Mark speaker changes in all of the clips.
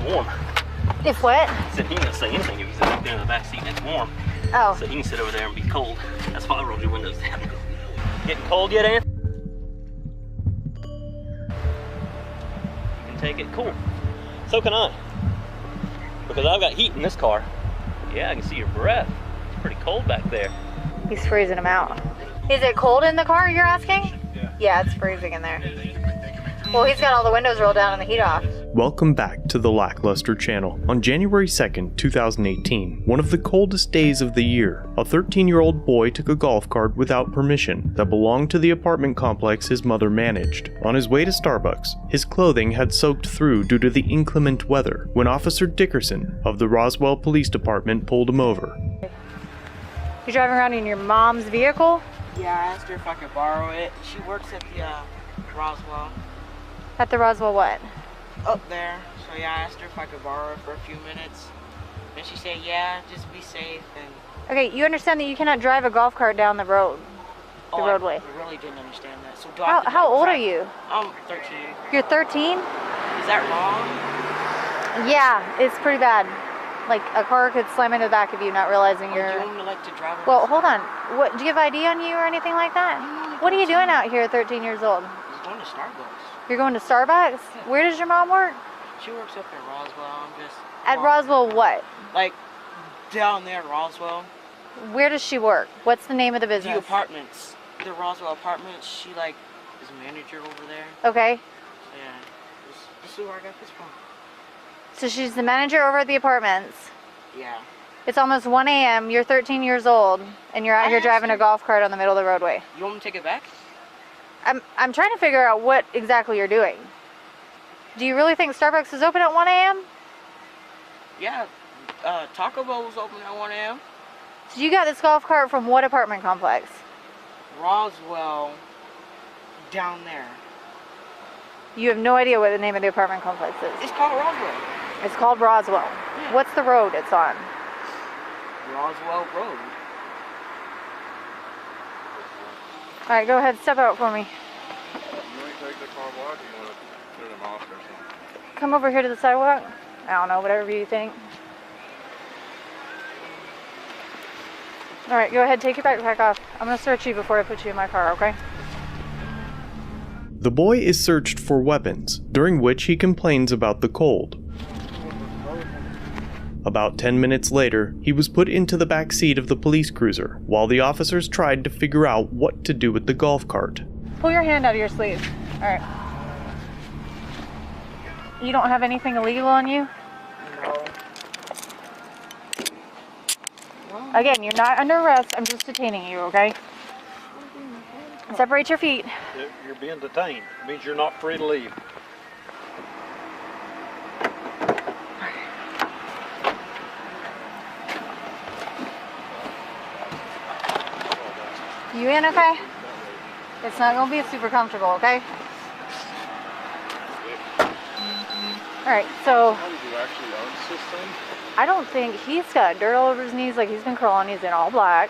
Speaker 1: warm.
Speaker 2: If what?
Speaker 1: Said he didn't say anything if he's back there in the back seat and it's warm.
Speaker 2: Oh.
Speaker 1: So he can sit over there and be cold. That's why I rolled your windows down. Getting cold yet, Ann? You can take it cool. So can I. Because I've got heat in this car. Yeah, I can see your breath. It's pretty cold back there.
Speaker 2: He's freezing him out. Is it cold in the car, you're asking? Yeah, it's freezing in there. Well, he's got all the windows rolled down and the heat off.
Speaker 3: Welcome back to the LackLuster channel. On January 2nd, 2018, one of the coldest days of the year, a 13-year-old boy took a golf cart without permission that belonged to the apartment complex his mother managed. On his way to Starbucks, his clothing had soaked through due to the inclement weather when Officer Dickerson of the Roswell Police Department pulled him over.
Speaker 2: You're driving around in your mom's vehicle?
Speaker 4: Yeah, I asked her if I could borrow it. She works at the Roswell.
Speaker 2: At the Roswell what?
Speaker 4: Up there. So yeah, I asked her if I could borrow it for a few minutes. And she said, yeah, just be safe. And
Speaker 2: Okay, you understand that you cannot drive a golf cart down the road, roadway.
Speaker 4: I really didn't understand that. So
Speaker 2: How old are you?
Speaker 4: I'm 13.
Speaker 2: You're 13?
Speaker 4: Is that wrong?
Speaker 2: Yeah, it's pretty bad. Like a car could slam into the back of you, not realizing
Speaker 4: Do
Speaker 2: you're.
Speaker 4: you want me to like to drive?
Speaker 2: Well, hold on. What? Do you have ID on you or anything like that? What are you doing out here at 13 years old?
Speaker 4: I'm going to Starbucks.
Speaker 2: You're going to Starbucks? Where does your mom work?
Speaker 4: She works up at Roswell. I'm just.
Speaker 2: At Roswell what?
Speaker 4: Like down there, Roswell.
Speaker 2: Where does she work? What's the name of the business?
Speaker 4: The apartments. The Roswell apartments. She like is a manager over there.
Speaker 2: Okay.
Speaker 4: Yeah. This is where I got this from.
Speaker 2: So she's the manager over at the apartments.
Speaker 4: Yeah.
Speaker 2: It's almost 1 a.m. You're 13 years old, and you're out here driving a golf cart on the middle of the roadway.
Speaker 4: You want me to take it back?
Speaker 2: I'm trying to figure out what exactly you're doing. Do you really think Starbucks is open at 1 a.m.?
Speaker 4: Yeah. Taco Bell was open at 1 a.m.
Speaker 2: So you got this golf cart from what apartment complex?
Speaker 4: Roswell. Down there.
Speaker 2: You have no idea what the name of the apartment complex is.
Speaker 4: It's called Roswell.
Speaker 2: It's called Roswell.
Speaker 4: Yeah.
Speaker 2: What's the road it's on?
Speaker 4: Roswell Road.
Speaker 2: All right, go ahead, step out for me.
Speaker 5: You want to take the car block or you want to turn them off or something?
Speaker 2: Come over here to the sidewalk. I don't know, whatever you think. All right, go ahead, take your backpack off. I'm gonna search you before I put you in my car, okay?
Speaker 3: The boy is searched for weapons, during which he complains about the cold. About 10 minutes later, he was put into the back seat of the police cruiser, while the officers tried to figure out what to do with the golf cart.
Speaker 2: Pull your hand out of your sleeve. All right. You don't have anything illegal on you?
Speaker 4: No.
Speaker 2: Again, you're not under arrest. I'm just detaining you, okay? Separate your feet.
Speaker 6: You're being detained. It means you're not free to leave.
Speaker 2: You in okay? It's not going to be super comfortable, okay? Alright, so
Speaker 5: How did you actually own this thing?
Speaker 2: I don't think he's got dirt all over his knees like he's been crawling. He's in all black.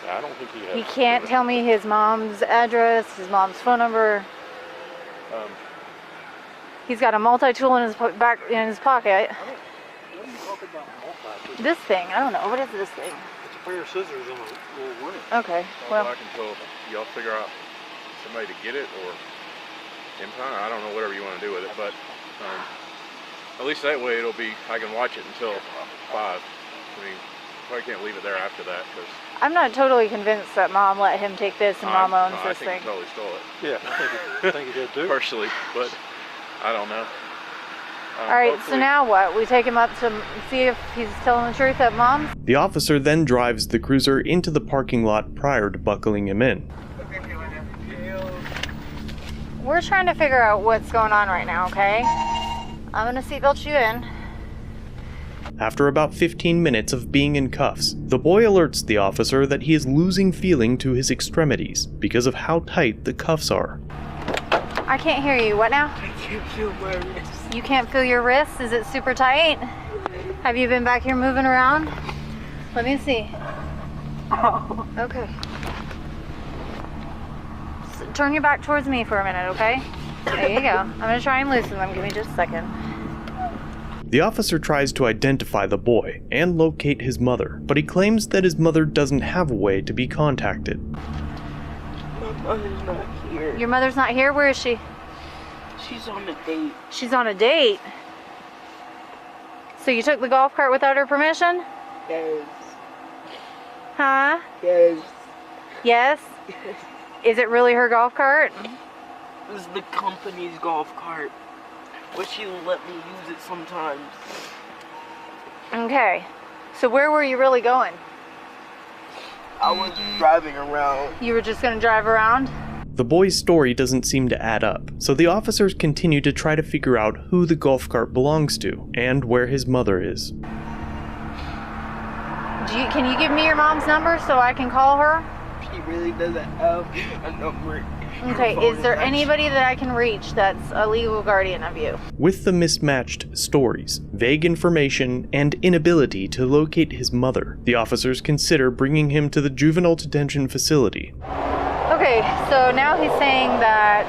Speaker 5: I don't think he has.
Speaker 2: He can't tell me his mom's address, his mom's phone number. He's got a multi-tool in his pocket.
Speaker 6: What are you talking about?
Speaker 2: This thing, I don't know. What is this thing?
Speaker 6: It's a pair of scissors and a little ring.
Speaker 2: Okay, well,
Speaker 5: Back until y'all figure out somebody to get it or impound. I don't know, whatever you want to do with it, but at least that way it'll be. I can watch it until 5. I mean, probably can't leave it there after that because.
Speaker 2: I'm not totally convinced that mom let him take this and mom owns
Speaker 5: I
Speaker 2: this
Speaker 5: think
Speaker 2: thing.
Speaker 5: he totally stole it.
Speaker 6: Yeah, I think he did too.
Speaker 5: Partially, but I don't know.
Speaker 2: Alright, so now what? We take him up to see if he's telling the truth at mom's?
Speaker 3: The officer then drives the cruiser into the parking lot prior to buckling him in.
Speaker 2: We're trying to figure out what's going on right now, okay? I'm gonna seatbelt you in.
Speaker 3: After about 15 minutes of being in cuffs, the boy alerts the officer that he is losing feeling to his extremities because of how tight the cuffs are.
Speaker 2: I can't hear you. What now?
Speaker 4: I can't feel my wrist.
Speaker 2: You can't feel your wrist? Is it super tight? Have you been back here moving around? Let me see.
Speaker 4: Oh.
Speaker 2: Okay. So turn your back towards me for a minute, okay? There you go. I'm gonna try and loosen them. Give me just a second.
Speaker 3: The officer tries to identify the boy and locate his mother, but he claims that his mother doesn't have a way to be contacted.
Speaker 4: My mother's not here.
Speaker 2: Your mother's not here? Where is she?
Speaker 4: She's on a date.
Speaker 2: She's on a date. So you took the golf cart without her permission?
Speaker 4: Yes.
Speaker 2: Huh?
Speaker 4: Yes.
Speaker 2: Yes? Is it really her golf cart?
Speaker 4: This is the company's golf cart. But she let me use it sometimes.
Speaker 2: Okay. So where were you really going?
Speaker 4: I was driving around.
Speaker 2: You were just gonna drive around?
Speaker 3: The boy's story doesn't seem to add up, so the officers continue to try to figure out who the golf cart belongs to and where his mother is.
Speaker 2: Can you give me your mom's number so I can call her?
Speaker 4: She really doesn't have a number.
Speaker 2: Okay, is there anybody that I can reach that's a legal guardian of you?
Speaker 3: With the mismatched stories, vague information, and inability to locate his mother, the officers consider bringing him to the juvenile detention facility.
Speaker 2: Okay, so now he's saying that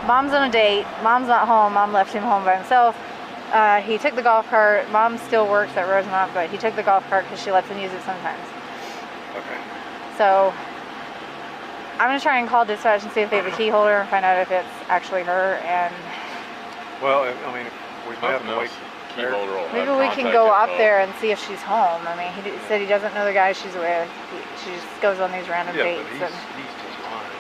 Speaker 2: mom's on a date, mom's not home, mom left him home by himself. He took the golf cart, mom still works at Rosemont, but he took the golf cart because she lets him use it sometimes.
Speaker 5: Okay.
Speaker 2: So I'm gonna try and call dispatch and see if they have a key holder and find out if it's actually her, and
Speaker 6: Well, I mean, we might have to wait.
Speaker 5: Key holder will have
Speaker 2: maybe we can
Speaker 5: contact
Speaker 2: go
Speaker 5: info.
Speaker 2: up there and see if she's home. I mean, he said he doesn't know the guy she's with. She just goes on these random
Speaker 6: Yeah,
Speaker 2: dates.
Speaker 6: but he's just lying.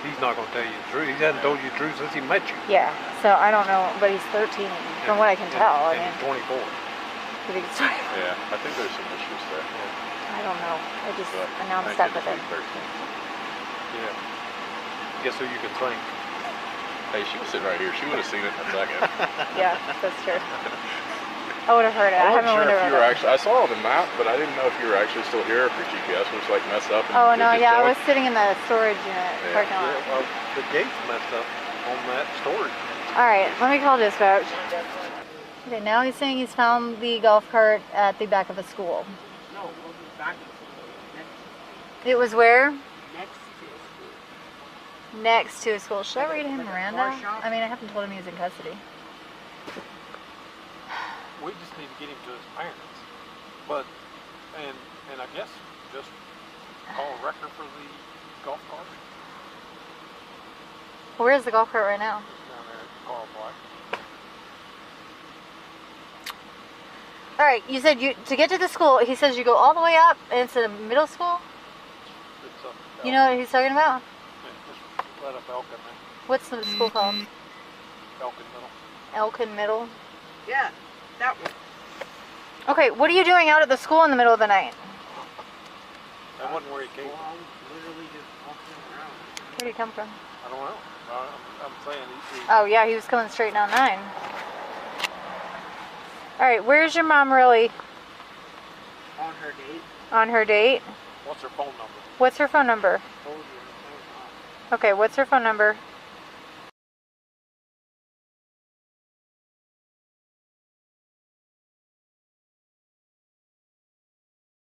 Speaker 6: He's not going to tell you the truth. He hasn't told you the truth since he met you.
Speaker 2: Yeah, so I don't know, but he's 13 from what I can tell. I
Speaker 6: And
Speaker 2: mean,
Speaker 6: he's 24.
Speaker 2: I think it's 20.
Speaker 5: Yeah, I think there's some issues there.
Speaker 2: I don't know. I just
Speaker 5: But
Speaker 2: now I'm
Speaker 5: I
Speaker 2: stuck
Speaker 5: think
Speaker 2: with it.
Speaker 5: it's 13.
Speaker 6: Yeah. Guess who you can thank?
Speaker 5: Hey, she was sitting right here. She would have seen it in a second.
Speaker 2: Yeah, that's true. I would have heard it. I
Speaker 5: I
Speaker 2: haven't
Speaker 5: wasn't sure if you were
Speaker 2: wondered.
Speaker 5: actually. I saw the map, but I didn't know if you were actually still here. If your GPS was like messed up. And
Speaker 2: Oh
Speaker 5: you're
Speaker 2: no,
Speaker 5: just
Speaker 2: yeah, I
Speaker 5: going.
Speaker 2: was sitting in the storage unit parking lot.
Speaker 6: Yeah, well, the gate's messed up on that storage.
Speaker 2: All right, let me call dispatch. Okay, now he's saying he's found the golf cart at the back of a school.
Speaker 4: No, it wasn't back in school.
Speaker 2: It was where?
Speaker 4: Next to school.
Speaker 2: Next to a school. Should I read him
Speaker 4: Like a
Speaker 2: Miranda?
Speaker 4: car shop?
Speaker 2: I mean, I haven't told him he's in custody.
Speaker 6: We just need to get him to his parents. But, and I guess just call a record for the golf cart
Speaker 2: Where is the golf cart right now?
Speaker 6: down there at Carl Black.
Speaker 2: All right, you said to get to the school, he says you go all the way up and it's in middle school?
Speaker 6: It's up
Speaker 2: You know what he's talking about?
Speaker 6: Yeah, just right up Elkin there.
Speaker 2: What's the school called?
Speaker 6: Elkin Middle.
Speaker 2: Elkin Middle.
Speaker 4: Yeah, that one.
Speaker 2: Okay, what are you doing out at the school in the middle of the night?
Speaker 6: That wasn't where he came
Speaker 4: Well,
Speaker 6: from.
Speaker 4: I was literally just walking around.
Speaker 2: Where did he come from?
Speaker 6: I don't know. I'm saying he
Speaker 2: Oh yeah, he was coming straight down 9. All right, where's your mom really
Speaker 4: On her date.
Speaker 2: on her date?
Speaker 6: what's her phone number?
Speaker 2: What's her phone number?
Speaker 4: Told you. No,
Speaker 2: Okay, what's her phone number?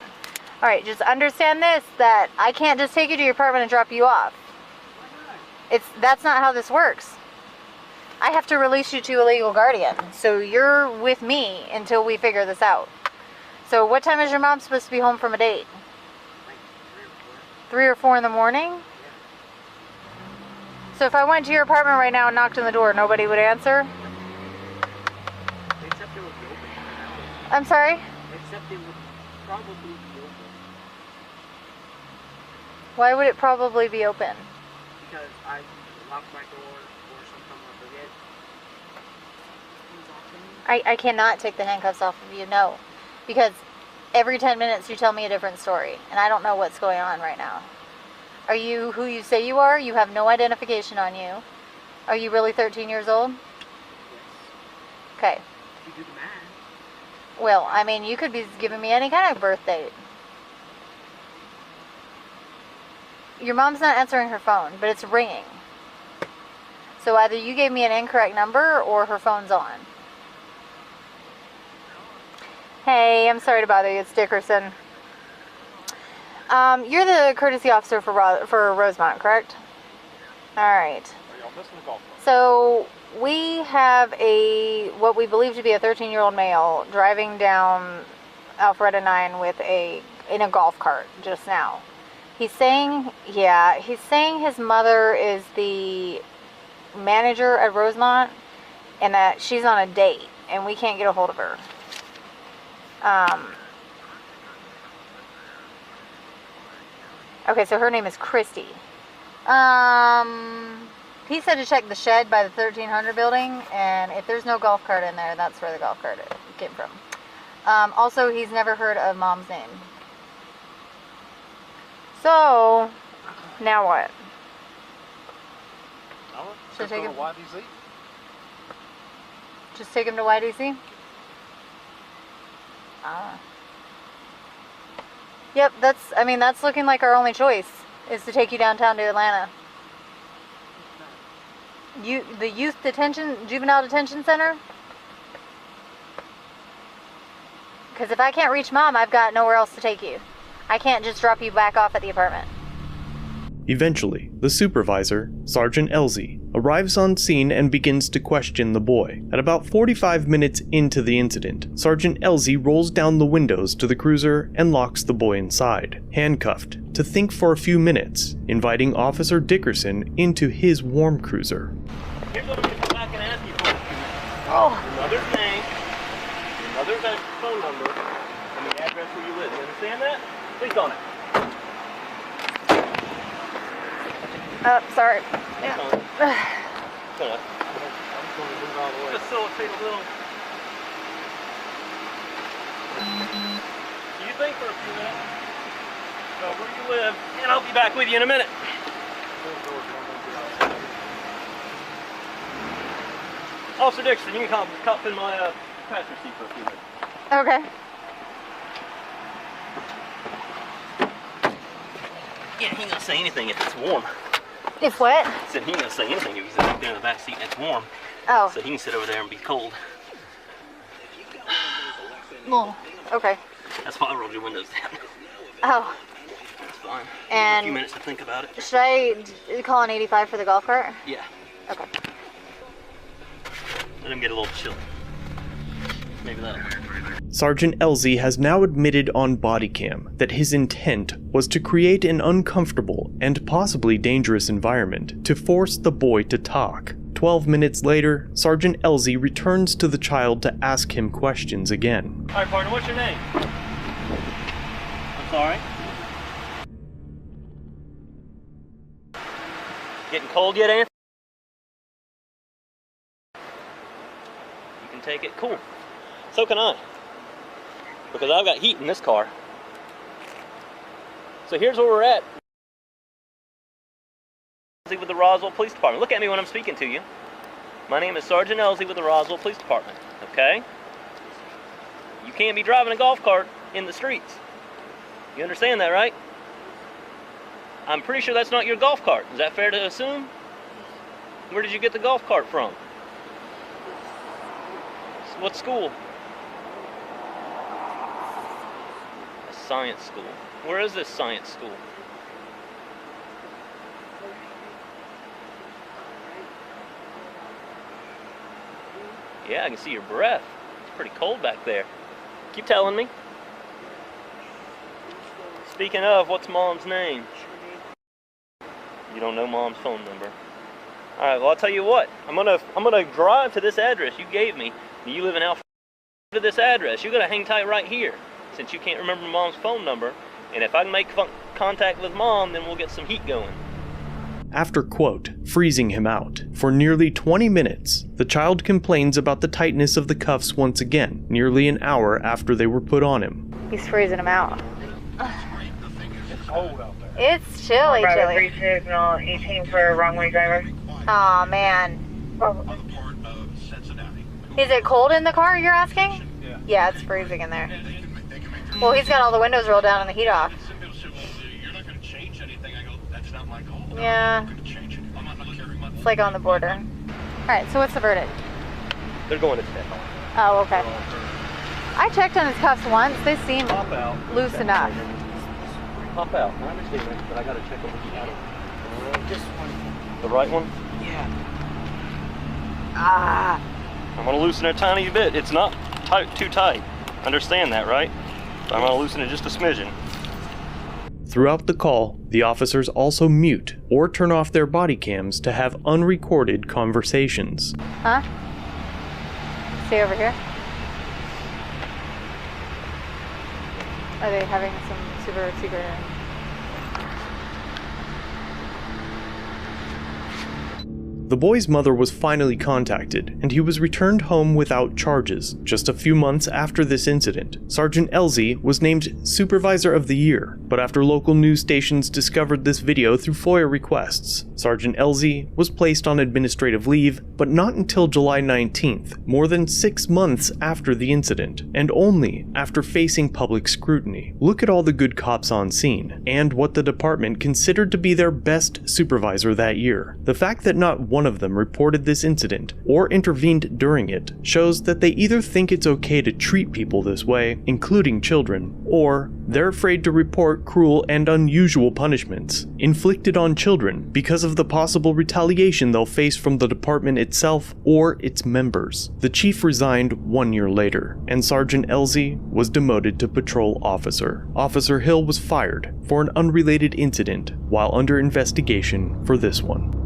Speaker 2: All right, just understand this, that I can't just take you to your apartment and drop you off. That's not how this works. I have to release you to a legal guardian. So you're with me until we figure this out. So what time is your mom supposed to be home from a date?
Speaker 4: like
Speaker 2: 3 or 4 in the morning? So if I went to your apartment right now and knocked on the door, nobody would answer?
Speaker 4: Except it would be open.
Speaker 2: I'm sorry?
Speaker 4: Except it would probably be open.
Speaker 2: Why would it probably be open?
Speaker 4: Because I locked my door or sometimes I forget.
Speaker 2: I cannot take the handcuffs off of you, no. Because every 10 minutes you tell me a different story, and I don't know what's going on right now. Are you who you say you are? You have no identification on you. Are you really 13 years old?
Speaker 4: Yes.
Speaker 2: Okay.
Speaker 4: If you do the math.
Speaker 2: Well, I mean, you could be giving me any kind of birth date. Your mom's not answering her phone, but it's ringing. So either you gave me an incorrect number or her phone's on. Hey, I'm sorry to bother you. It's Dickerson. You're the courtesy officer for Rosemont, correct? All right.
Speaker 6: Are y'all missing the golf cart?
Speaker 2: So we have what we believe to be a 13-year-old male driving down Alpharetta 9 in a golf cart just now. He's saying his mother is the manager at Rosemont and that she's on a date and we can't get a hold of her. Okay, so her name is Christy. He said to check the shed by the 1300 building, and if there's no golf cart in there, that's where the golf cart came from. Also, he's never heard of Mom's name. So, now what?
Speaker 6: Should
Speaker 2: take
Speaker 6: go
Speaker 2: him
Speaker 6: to YDZ?
Speaker 2: Just take him to YDC? Yep, that's looking like our only choice, is to take you downtown to Atlanta. The juvenile detention center? Because if I can't reach Mom, I've got nowhere else to take you. I can't just drop you back off at the apartment.
Speaker 3: Eventually, the supervisor, Sergeant Elsie, arrives on scene and begins to question the boy. At about 45 minutes into the incident, Sergeant Elsie rolls down the windows to the cruiser and locks the boy inside, handcuffed, to think for a few minutes, inviting Officer Dickerson into his warm cruiser.
Speaker 1: Here's what I'm going to come back and ask you for. Your mother's name, your mother's phone number, and the address where you live. You understand that? Please on it.
Speaker 2: Sorry. Yeah.
Speaker 1: I'm just going to move out of the way. Facilitate a little. You think for a few minutes about where you live, and I'll be back with you in a minute. Officer Dixon, you can cop in my passenger seat for a few minutes.
Speaker 2: Okay.
Speaker 1: Yeah, he ain't gonna say anything if it's warm.
Speaker 2: If what?
Speaker 1: I said he ain't gonna say anything if he's up there in the back seat and it's warm.
Speaker 2: Oh.
Speaker 1: So he can sit over there and be cold.
Speaker 2: Well, okay.
Speaker 1: That's why I rolled your windows down.
Speaker 2: Oh.
Speaker 1: That's fine.
Speaker 2: And
Speaker 1: a few minutes to think about it.
Speaker 2: Should I call an 85 for the golf cart?
Speaker 1: Yeah.
Speaker 2: Okay.
Speaker 1: Let him get a little chill. Maybe that'll work.
Speaker 3: Sergeant Elsie has now admitted on body cam that his intent was to create an uncomfortable and possibly dangerous environment to force the boy to talk. 12 minutes later, Sergeant Elsie returns to the child to ask him questions again.
Speaker 1: Alright, partner, what's your name? I'm sorry? Getting cold yet, Anthony? You can take it. Cool. So can I. Because I've got heat in this car. So here's where we're at. With the Roswell Police Department. Look at me when I'm speaking to you. My name is Sergeant Elsie with the Roswell Police Department. Okay? You can't be driving a golf cart in the streets. You understand that, right? I'm pretty sure that's not your golf cart. Is that fair to assume? Where did you get the golf cart from? What school? A science school. Where is this science school? Yeah, I can see your breath. It's pretty cold back there. Keep telling me. Speaking of, what's Mom's name? You don't know Mom's phone number. All right, well, I'll tell you what. I'm gonna drive to this address you gave me. You live in Alpha. To this address, you're gonna hang tight right here, since you can't remember Mom's phone number. And if I can make contact with Mom, then we'll get some heat going.
Speaker 3: After, quote, freezing him out for nearly 20 minutes, the child complains about the tightness of the cuffs once again, nearly an hour after they were put on him.
Speaker 2: He's freezing him out.
Speaker 6: It's cold out there.
Speaker 2: It's chilly, chilly.
Speaker 4: 3 signal 18 for wrong way driver.
Speaker 2: Aw, man. Is it cold in the car, you're asking?
Speaker 6: Yeah.
Speaker 2: Yeah, it's freezing in there. Well, he's got all the windows rolled down and the heat off. Yeah. It's like on the border. Alright, so what's the verdict?
Speaker 1: They're going to step on.
Speaker 2: Oh, okay. I checked on his cuffs once. They seem
Speaker 1: Pop out.
Speaker 2: loose enough.
Speaker 1: Pop out. I understand that, but I gotta check over the other.
Speaker 4: This one.
Speaker 1: The right one?
Speaker 4: Yeah.
Speaker 1: I'm gonna loosen it a tiny bit. It's not too tight. Understand that, right? So I'm gonna loosen it just a smidgen.
Speaker 3: Throughout the call, the officers also mute or turn off their body cams to have unrecorded conversations.
Speaker 2: Huh? Stay over here. Are they having some super secret?
Speaker 3: The boy's mother was finally contacted, and he was returned home without charges. Just a few months after this incident, Sergeant Elzy was named Supervisor of the Year, but after local news stations discovered this video through FOIA requests, Sergeant Elzy was placed on administrative leave, but not until July 19th, more than 6 months after the incident, and only after facing public scrutiny. Look at all the good cops on scene, and what the department considered to be their best supervisor that year. The fact that not one of them reported this incident or intervened during it shows that they either think it's okay to treat people this way, including children, or they're afraid to report cruel and unusual punishments inflicted on children because of the possible retaliation they'll face from the department itself or its members. The chief resigned 1 year later, and Sergeant Elzy was demoted to patrol officer. Officer Hill was fired for an unrelated incident while under investigation for this one.